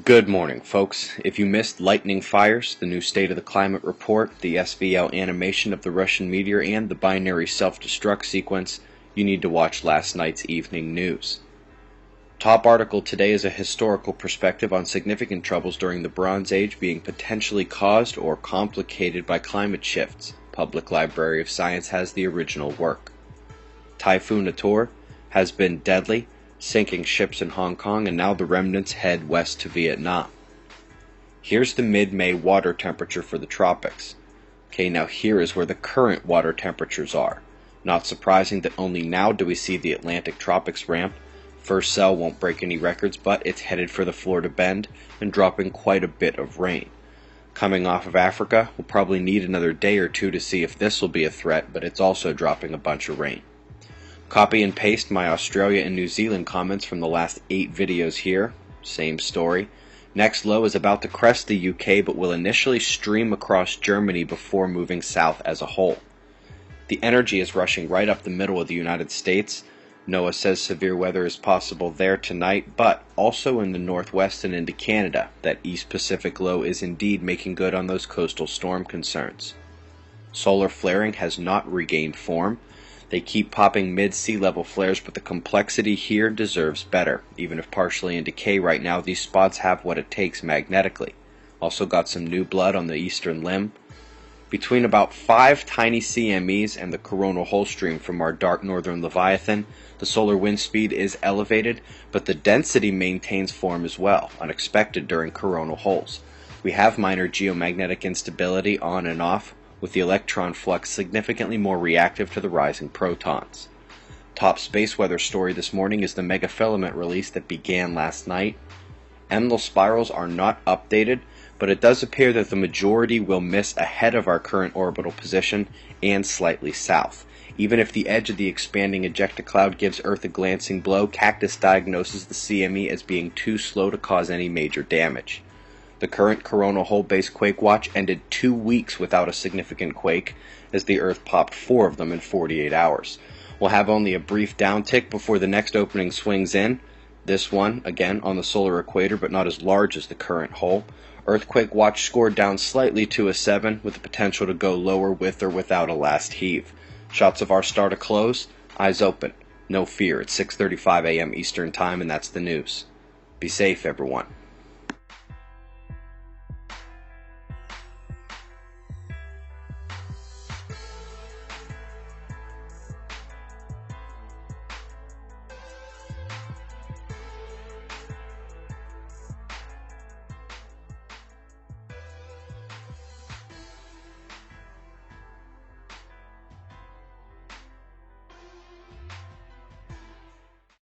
Good morning, folks. If you missed lightning fires, the new State of the Climate report, the SVL animation of the Russian meteor, and the binary self-destruct sequence, you need to watch last night's evening news. Top article today is a historical perspective on significant troubles during the Bronze Age being potentially caused or complicated by climate shifts. Public Library of Science has the original work. Typhoon Ator has been deadly, sinking ships in Hong Kong, and now the remnants head west to Vietnam. Here's the mid-May water temperature for the tropics. Okay, now here is where the current water temperatures are. Not surprising that only now do we see the Atlantic tropics ramp. First cell won't break any records, but it's headed for the Florida Bend and dropping quite a bit of rain. Coming off of Africa, we'll probably need another day or two to see if this will be a threat, but it's also dropping a bunch of rain. Copy and paste my Australia and New Zealand comments from the last 8 videos here. Same story. Next low is about to crest the UK, but will initially stream across Germany before moving south as a whole. The energy is rushing right up the middle of the United States. NOAA says severe weather is possible there tonight, but also in the northwest and into Canada. That East Pacific low is indeed making good on those coastal storm concerns. Solar flaring has not regained form. They keep popping mid-sea level flares, but the complexity here deserves better. Even if partially in decay right now, these spots have what it takes magnetically. Also got some new blood on the eastern limb. Between about 5 tiny CMEs and the coronal hole stream from our dark northern Leviathan, the solar wind speed is elevated, but the density maintains form as well, unexpected during coronal holes. We have minor geomagnetic instability on and off, with the electron flux significantly more reactive to the rising protons. Top space weather story this morning is the megafilament release that began last night. Enlil spirals are not updated, but it does appear that the majority will miss ahead of our current orbital position and slightly south. Even if the edge of the expanding ejecta cloud gives Earth a glancing blow, Cactus diagnoses the CME as being too slow to cause any major damage. The current coronal hole-based quake watch ended 2 weeks without a significant quake, as the Earth popped 4 of them in 48 hours. We'll have only a brief downtick before the next opening swings in. This one, again, on the solar equator, but not as large as the current hole. Earthquake watch scored down slightly to a 7, with the potential to go lower with or without a last heave. Shots of our star to close, eyes open. No fear, it's 6:35 a.m. Eastern Time, and that's the news. Be safe, everyone.